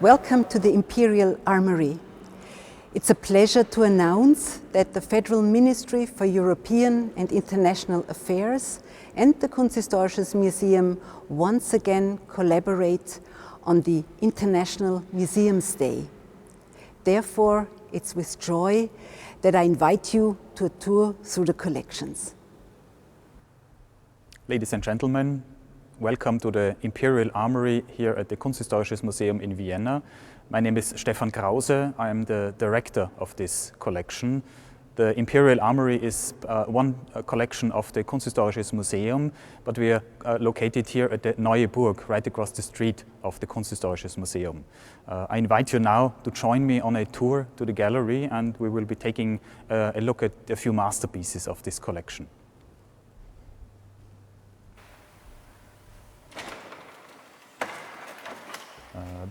Welcome to the Imperial Armoury. It's a pleasure to announce that the Federal Ministry for European and International Affairs and the Kunsthistorisches Museum once again collaborate on the International Museums Day. Therefore, it's with joy that I invite you to a tour through the collections. Ladies and gentlemen, welcome to the Imperial Armoury here at the Kunsthistorisches Museum in Vienna. My name is Stefan Krause. I am the director of this collection. The Imperial Armoury is one collection of the Kunsthistorisches Museum, but we are located here at the Neue Burg, right across the street of the Kunsthistorisches Museum. I invite you now to join me on a tour to the gallery, and we will be taking a look at a few masterpieces of this collection.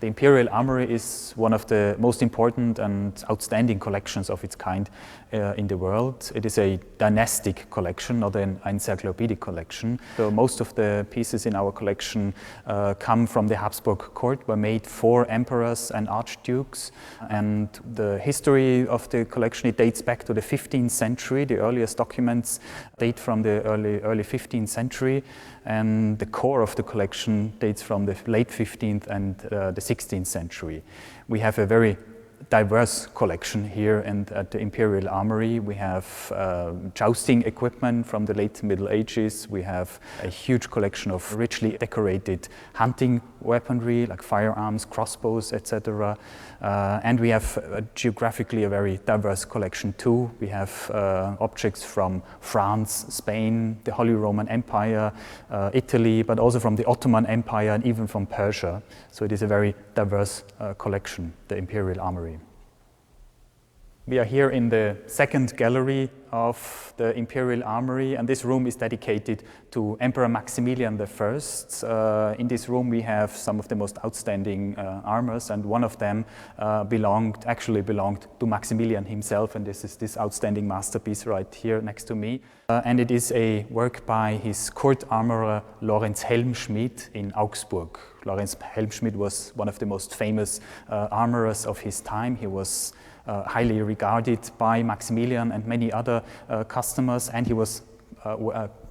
The Imperial Armoury is one of the most important and outstanding collections of its kind in the world. It is a dynastic collection, not an encyclopedic collection. So most of the pieces in our collection come from the Habsburg court, were made for emperors and archdukes. And the history of the collection, it dates back to the 15th century. The earliest documents date from the early 15th century. And the core of the collection dates from the late 15th and the 16th century. We have a very diverse collection here and at the Imperial Armoury. We have jousting equipment from the late Middle Ages. We have a huge collection of richly decorated hunting weaponry like firearms, crossbows, etc. And we have geographically a very diverse collection too. We have objects from France, Spain, the Holy Roman Empire, Italy, but also from the Ottoman Empire and even from Persia. So it is a very diverse collection, the Imperial Armoury. We are here in the second gallery of the Imperial Armoury, and this room is dedicated to Emperor Maximilian I. In this room we have some of the most outstanding armors, and one of them actually belonged to Maximilian himself, and this is this outstanding masterpiece right here next to me. And it is a work by his court armorer Lorenz Helmschmidt in Augsburg. Lorenz Helmschmidt was one of the most famous armorers of his time. He was highly regarded by Maximilian and many other customers, and he was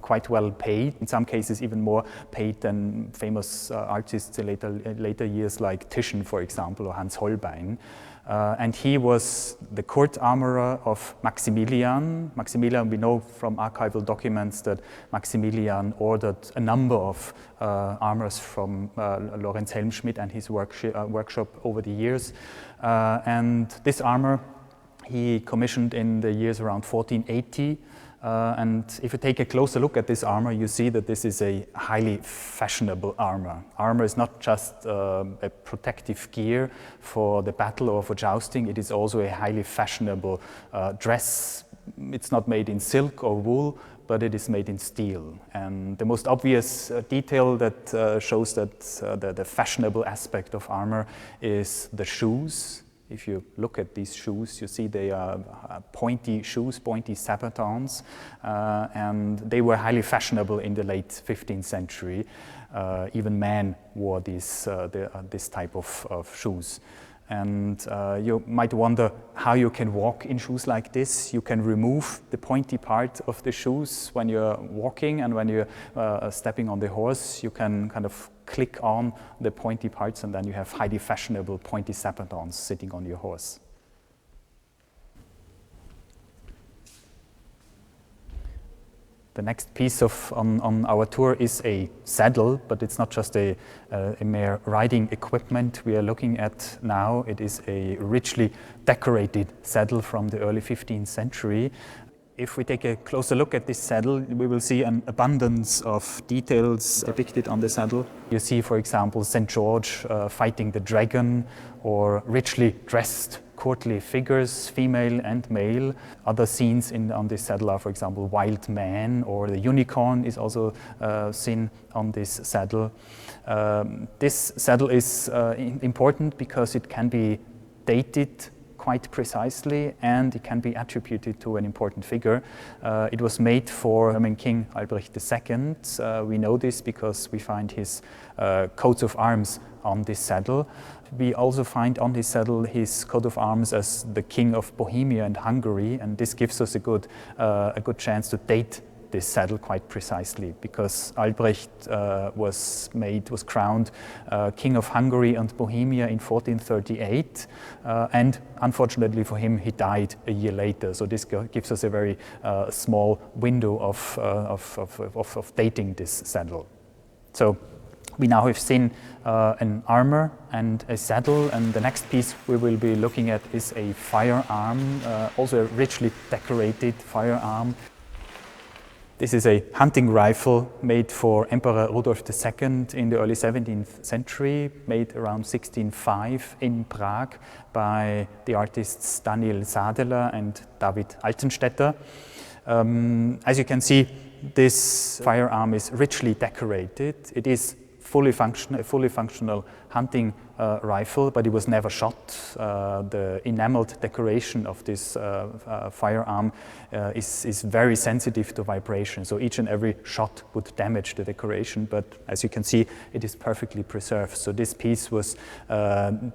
quite well paid, in some cases even more paid than famous artists in later years like Titian, for example, or Hans Holbein. And he was the court armorer of Maximilian. Maximilian, we know from archival documents that Maximilian ordered a number of armors from Lorenz Helmschmidt and his workshop over the years. And this armor he commissioned in the years around 1480. And if you take a closer look at this armor, you see that this is a highly fashionable armor. Armor is not just a protective gear for the battle or for jousting, it is also a highly fashionable dress. It's not made in silk or wool, but it is made in steel. And the most obvious detail that shows that the fashionable aspect of armor is the shoes. If you look at these shoes, you see they are pointy shoes, pointy sabatons, and they were highly fashionable in the late 15th century. Even men wore this type of shoes. And you might wonder how you can walk in shoes like this. You can remove the pointy part of the shoes when you're walking, and when you're stepping on the horse, you can kind of click on the pointy parts, and then you have highly fashionable pointy sabatons sitting on your horse. The next piece on our tour is a saddle, but it's not just a mere riding equipment we are looking at now. It is a richly decorated saddle from the early 15th century. If we take a closer look at this saddle, we will see an abundance of details depicted on the saddle. You see, for example, St. George fighting the dragon, or richly dressed courtly figures, female and male. Other scenes on this saddle are, for example, wild men, or the unicorn is also seen on this saddle. This saddle is important because it can be dated quite precisely, and it can be attributed to an important figure. It was made for German King Albrecht II. We know this because we find his coats of arms on this saddle. We also find on his saddle his coat of arms as the King of Bohemia and Hungary, and this gives us a good chance to date this saddle quite precisely, because Albrecht was crowned King of Hungary and Bohemia in 1438, and unfortunately for him, he died a year later. So this gives us a very small window of dating this saddle. So we now have seen an armor and a saddle, and the next piece we will be looking at is a firearm, also a richly decorated firearm. This is a hunting rifle made for Emperor Rudolf II in the early 17th century, made around 1605 in Prague by the artists Daniel Sadeler and David Altenstetter. As you can see, this firearm is richly decorated. It is a fully functional hunting rifle, but it was never shot. The enameled decoration of this firearm is very sensitive to vibration, so each and every shot would damage the decoration, but as you can see, it is perfectly preserved. So this piece was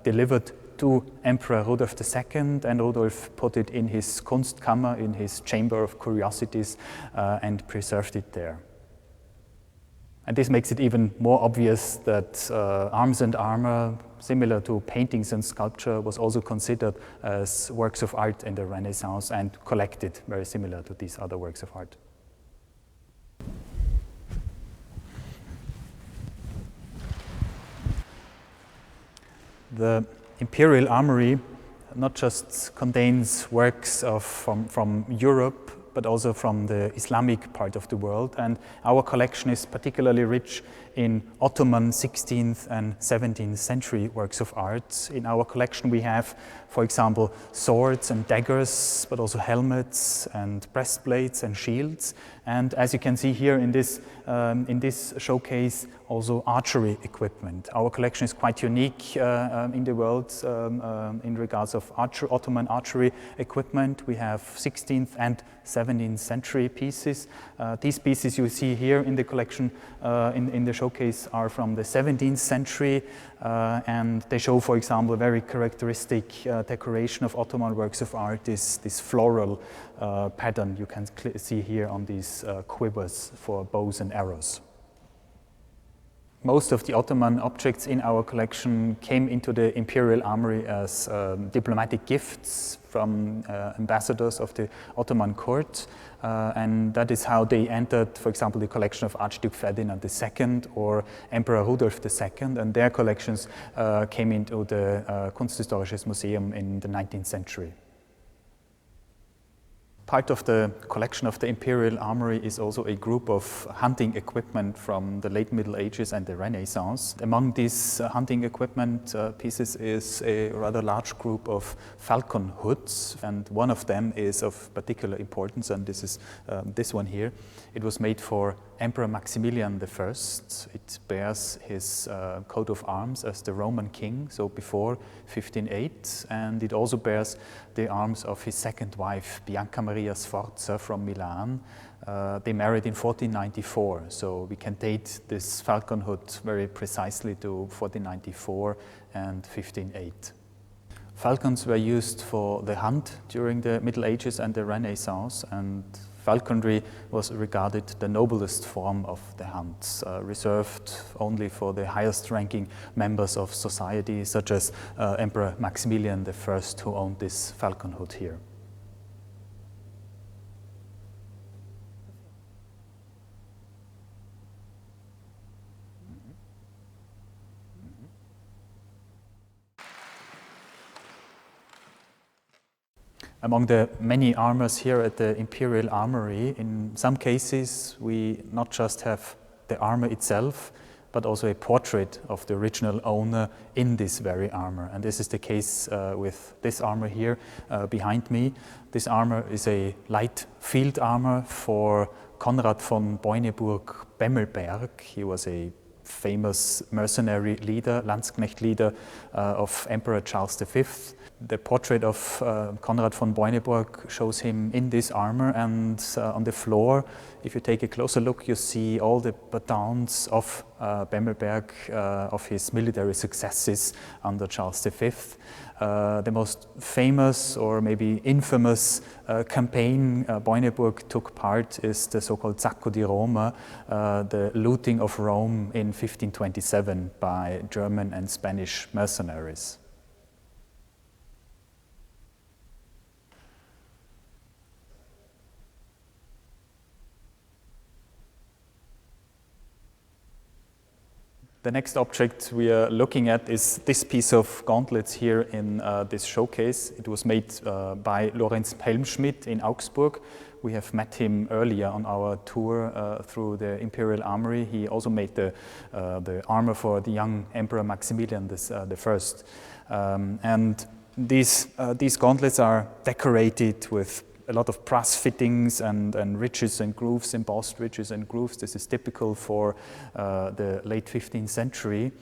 delivered to Emperor Rudolf II, and Rudolf put it in his Kunstkammer, in his chamber of curiosities, and preserved it there. And this makes it even more obvious that arms and armor, similar to paintings and sculpture, was also considered as works of art in the Renaissance and collected very similar to these other works of art. The Imperial Armory not just contains works from Europe, but also from the Islamic part of the world. And our collection is particularly rich in Ottoman 16th and 17th century works of art. In our collection we have, for example, swords and daggers, but also helmets and breastplates and shields. And as you can see here in this showcase, also archery equipment. Our collection is quite unique in the world in regards of Ottoman archery equipment. We have 16th and 17th century pieces. These pieces you see here in the collection in the showcase are from the 17th century, and they show, for example, a very characteristic decoration of Ottoman works of art, this floral pattern you can see here on these quivers for bows and arrows. Most of the Ottoman objects in our collection came into the Imperial Armory as diplomatic gifts from ambassadors of the Ottoman court, and that is how they entered, for example, the collection of Archduke Ferdinand II or Emperor Rudolf II, and their collections came into the Kunsthistorisches Museum in the 19th century. Part of the collection of the Imperial Armory is also a group of hunting equipment from the late Middle Ages and the Renaissance. Among these hunting equipment pieces is a rather large group of falcon hoods, and one of them is of particular importance, and this is this one here. It was made for Emperor Maximilian I. It bears his coat of arms as the Roman king, so before 1508, and it also bears the arms of his second wife, Bianca Maria Sforza from Milan. They married in 1494, so we can date this falcon hood very precisely to 1494 and 1508. Falcons were used for the hunt during the Middle Ages and the Renaissance, and falconry was regarded the noblest form of the hunt, reserved only for the highest ranking members of society, such as Emperor Maximilian I, who owned this falcon hood here. Among the many armors here at the Imperial Armory, in some cases we not just have the armor itself, but also a portrait of the original owner in this very armor. And this is the case with this armor here behind me. This armor is a light field armor for Konrad von Beuneburg-Bemmelberg. He was a famous mercenary leader, Landsknecht leader of Emperor Charles V. The portrait of Konrad von Beuneburg shows him in this armor, and on the floor, if you take a closer look, you see all the batons of Bemmelberg, of his military successes under Charles V. The most famous or maybe infamous campaign Beuneburg took part is the so-called Sacco di Roma, the looting of Rome in 1527 by German and Spanish mercenaries. The next object we are looking at is this piece of gauntlets here in this showcase. It was made by Lorenz Helmschmidt in Augsburg. We have met him earlier on our tour through the Imperial Armory. He also made the armor for the young Emperor Maximilian I. And these gauntlets are decorated with a lot of brass fittings and ridges and grooves, embossed ridges and grooves. This is typical for the late 15th century.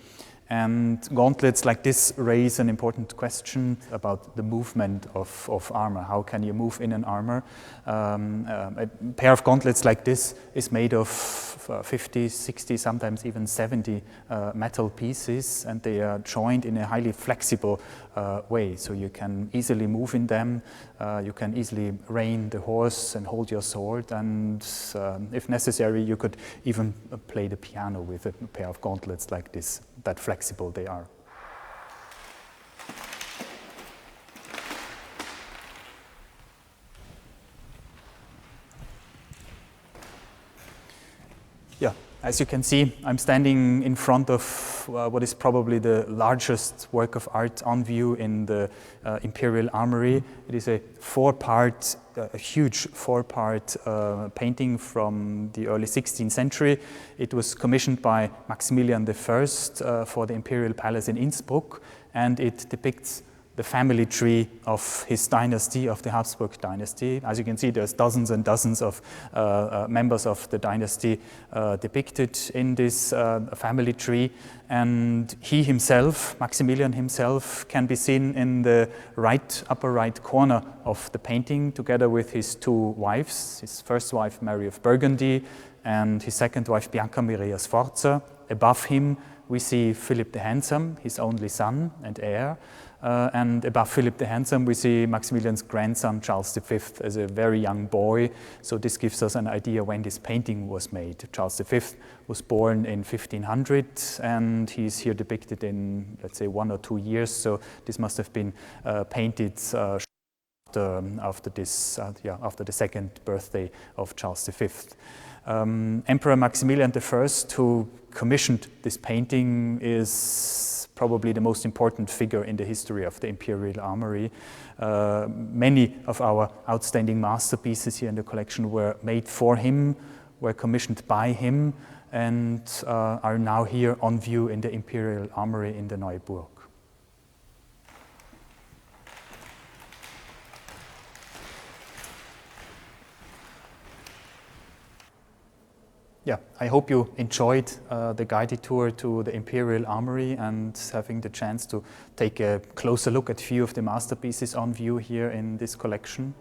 And gauntlets like this raise an important question about the movement of armor. How can you move in an armor? A pair of gauntlets like this is made of 50, 60, sometimes even 70 metal pieces, and they are joined in a highly flexible way. So you can easily move in them, you can easily rein the horse and hold your sword, and if necessary, you could even play the piano with a pair of gauntlets like this. That flexible they are. Yeah, as you can see, I'm standing in front of what is probably the largest work of art on view in the Imperial Armory. It is a huge four-part painting from the early 16th century. It was commissioned by Maximilian I for the Imperial Palace in Innsbruck, and it depicts the family tree of his dynasty, of the Habsburg dynasty. As you can see, there's dozens and dozens of members of the dynasty depicted in this family tree. And he himself, Maximilian himself, can be seen in the upper right corner of the painting, together with his two wives, his first wife, Mary of Burgundy, and his second wife, Bianca Mireia Sforza. Above him, we see Philip the Handsome, his only son and heir. And above Philip the Handsome, we see Maximilian's grandson, Charles V, as a very young boy. So this gives us an idea when this painting was made. Charles V was born in 1500, and he's here depicted in, let's say, 1 or 2 years. So this must have been painted after the second birthday of Charles V. Emperor Maximilian I, who commissioned this painting, is probably the most important figure in the history of the Imperial Armory. Many of our outstanding masterpieces here in the collection were made for him, were commissioned by him, and are now here on view in the Imperial Armory in the Neuburg. Yeah, I hope you enjoyed the guided tour to the Imperial Armory and having the chance to take a closer look at a few of the masterpieces on view here in this collection.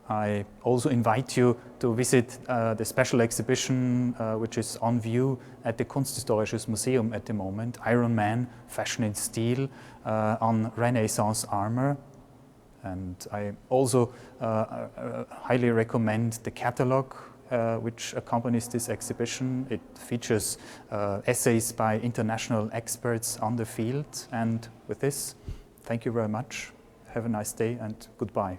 I also invite you to visit the special exhibition which is on view at the Kunsthistorisches Museum at the moment, Iron Man, Fashion in Steel, on Renaissance armor. And I also highly recommend the catalog which accompanies this exhibition. It features essays by international experts on the field. And with this, thank you very much. Have a nice day and goodbye.